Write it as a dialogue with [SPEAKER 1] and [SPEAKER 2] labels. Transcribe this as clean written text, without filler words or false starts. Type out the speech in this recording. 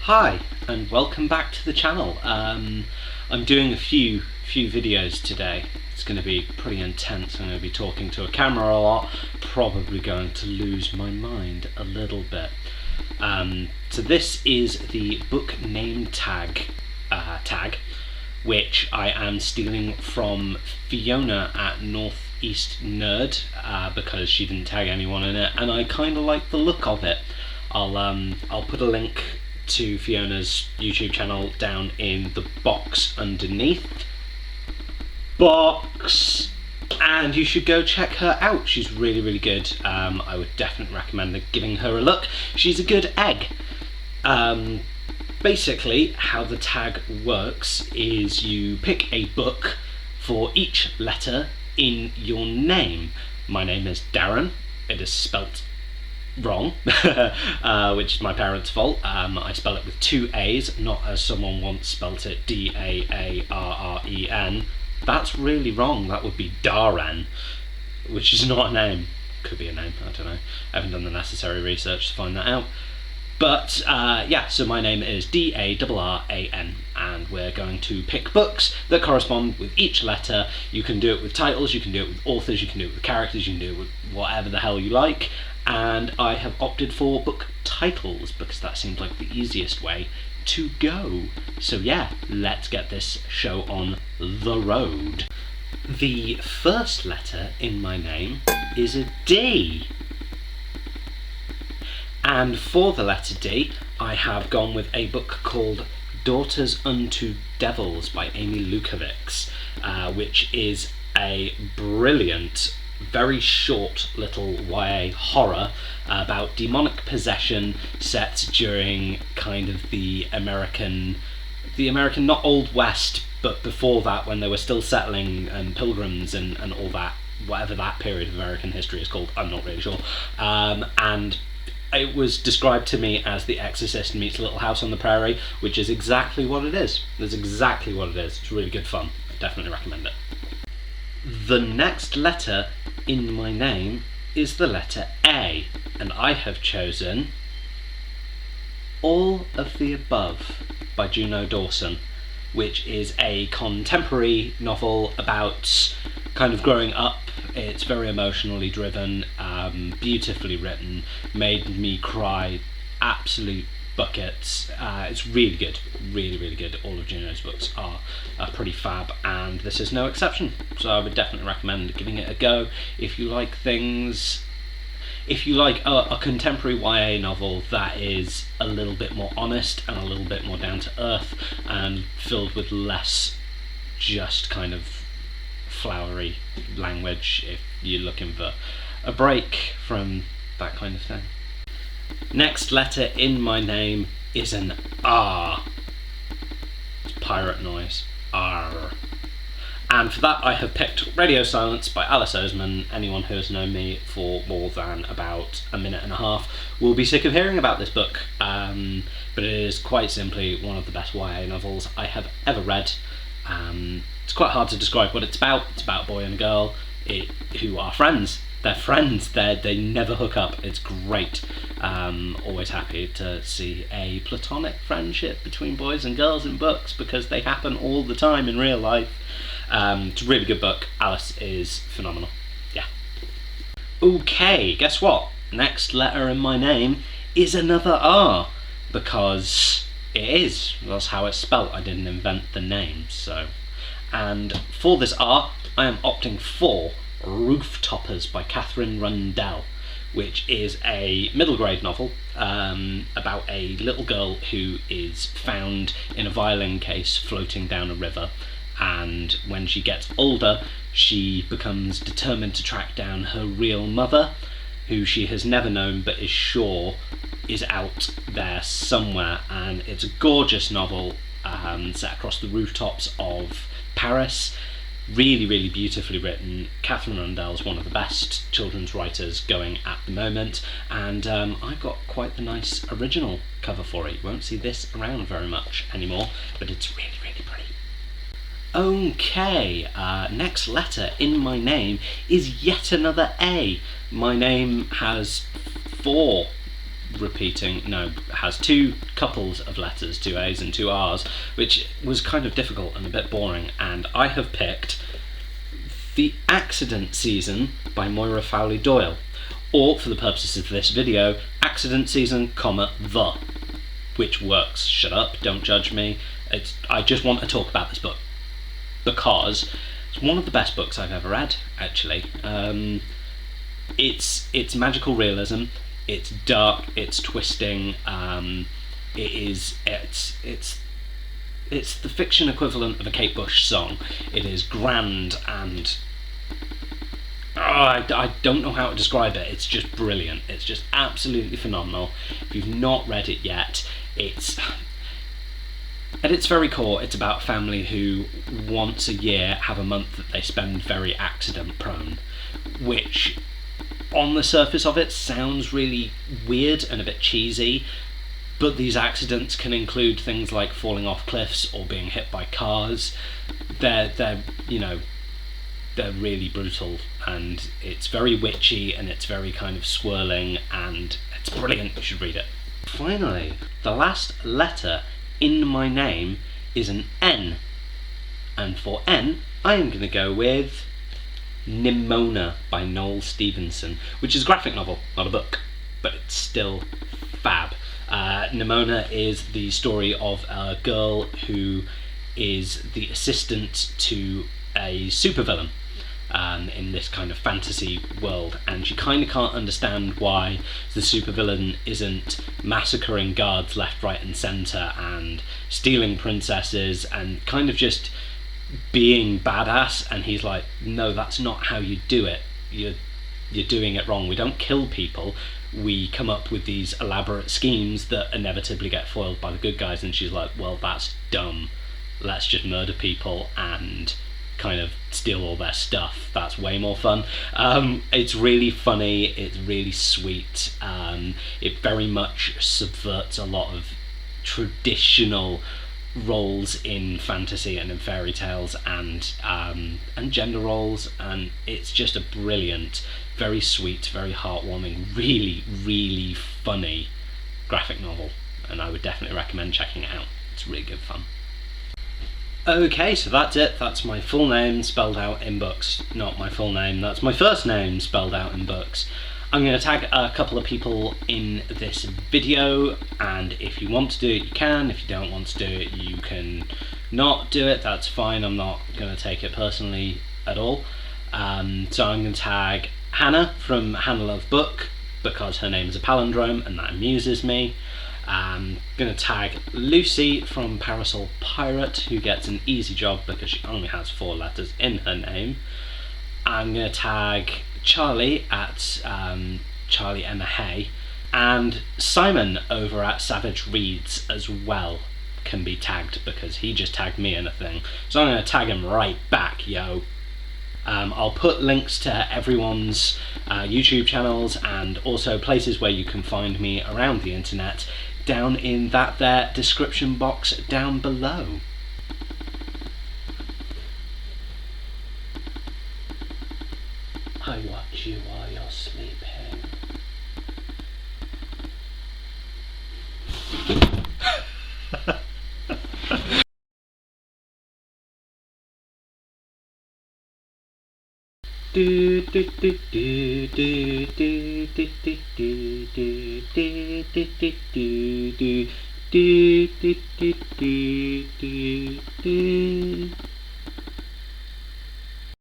[SPEAKER 1] Hi, and welcome back to the channel. I'm doing a few videos today. It's going to be pretty intense. I'm going to be talking to a camera a lot, probably going to lose my mind a little bit. So this is the book name tag, which I am stealing from Fiona at Northeast Nerd because she didn't tag anyone in it, and I kind of like the look of it. I'll put a link to Fiona's YouTube channel down in the box underneath. And you should go check her out. She's really good. I would definitely recommend giving her a look. She's a good egg. Basically, how the tag works is you pick a book for each letter in your name. My name is Darren. It is spelt wrong, which is my parents' fault. I spell it with two A's, not as someone once spelt it, D-A-A-R-R-E-N. That's really wrong. That would be Darren, which is not a name. Could be a name, I don't know. I haven't done the necessary research to find that out. But yeah, so my name is D-A-R-R-A-N, and we're going to pick books that correspond with each letter. You can do it with titles, you can do it with authors, you can do it with characters, you can do it with whatever the hell you like. And I have opted for book titles because that seems like the easiest way to go. So yeah, let's get this show on the road. The first letter in my name is a D. And for the letter D, I have gone with a book called Daughters Unto Devils by Amy Lukavics, which is a brilliant, very short little YA horror about demonic possession set during kind of the American not Old West, but before that, when they were still settling and pilgrims and all that, whatever that period of American history is called, I'm not really sure. And it was described to me as The Exorcist meets Little House on the Prairie, which is exactly what it is. That's exactly what it is. It's really good fun. Definitely recommend it. The next letter in my name is the letter A, and I have chosen All of the Above by Juno Dawson, which is a contemporary novel about kind of growing up. It's very emotionally driven, beautifully written, made me cry absolute buckets. It's really good, really good. All of Juno's books are pretty fab, and this is no exception. So I would definitely recommend giving it a go if you like things. If you like a contemporary YA novel that is a little bit more honest and a little bit more down to earth and filled with less just kind of flowery language, if you're looking for a break from that kind of thing. Next letter in my name is an R. It's pirate noise. R. And for that I have picked Radio Silence by Alice Oseman. Anyone who has known me for more than about a minute and a half will be sick of hearing about this book. But it is quite simply one of the best YA novels I have ever read. It's quite hard to describe what it's about. It's about a boy and a girl who are friends. They're friends. They never hook up. It's great. Always happy to see a platonic friendship between boys and girls in books because they happen all the time in real life. It's a really good book. Alice is phenomenal. Yeah. Okay, guess what? Next letter in my name is another R, because it is. That's how it's spelt. I didn't invent the name, so. And for this R, I am opting for Rooftoppers by Catherine Rundell, which is a middle grade novel about a little girl who is found in a violin case floating down a river, and when she gets older she becomes determined to track down her real mother, who she has never known but is sure is out there somewhere. And it's a gorgeous novel set across the rooftops of Paris. Really beautifully written. Catherine Rundell is one of the best children's writers going at the moment, and I've got quite the nice original cover for it. You won't see this around very much anymore, but it's really pretty. Okay, next letter in my name is yet another A. My name has 4 repeating, no, has two couples of letters, two A's and two R's, which was kind of difficult and a bit boring, and I have picked The Accident Season by Moira Fowley-Doyle, or, for the purposes of this video, Accident Season, the, which works. Shut up, don't judge me. I just want to talk about this book, because it's one of the best books I've ever read, actually. It's magical realism, it's dark, it's twisting, it's the fiction equivalent of a Kate Bush song. It is grand and I don't know how to describe it. It's just brilliant. It's just absolutely phenomenal. If you've not read it yet, it's at its very core, it's about a family who once a year have a month that they spend very accident prone, which on the surface of it sounds really weird and a bit cheesy, but these accidents can include things like falling off cliffs or being hit by cars. They're really brutal, and it's very witchy and it's very kind of swirling, and it's brilliant. You should read it. Finally, the last letter in my name is an N, and for N I am going to go with Nimona by Noel Stevenson, which is a graphic novel, not a book, but it's still fab. Nimona is the story of a girl who is the assistant to a supervillain in this kind of fantasy world, and she kind of can't understand why the supervillain isn't massacring guards left, right and centre and stealing princesses and kind of just being badass, and he's like, no, that's not how you do it. You're doing it wrong. We don't kill people, we come up with these elaborate schemes that inevitably get foiled by the good guys. And she's like, well, that's dumb, let's just murder people and kind of steal all their stuff. That's way more fun. It's really funny, it's really sweet. It very much subverts a lot of traditional roles in fantasy and in fairy tales and gender roles, and it's just a brilliant, very sweet, very heartwarming, really, really funny graphic novel, and I would definitely recommend checking it out. It's really good fun. Okay, so that's it. That's my full name spelled out in books. Not my full name, that's my first name spelled out in books. I'm going to tag a couple of people in this video, and if you want to do it, you can. If you don't want to do it, you can not do it. That's fine. I'm not going to take it personally at all. So I'm going to tag Hannah from HannahLoveBook, because her name is a palindrome and that amuses me. I'm going to tag Lucy from Parasol Pirate, who gets an easy job because she only has 4 letters in her name. I'm going to tag Charlie at Charlie Emma Hay, and Simon over at Savage Reads as well can be tagged because he just tagged me in a thing. So I'm going to tag him right back, yo. I'll put links to everyone's YouTube channels and also places where you can find me around the internet down in that there description box down below. I watch you while you're sleeping. Do do do do do do do do do do do do do do do do do do do do.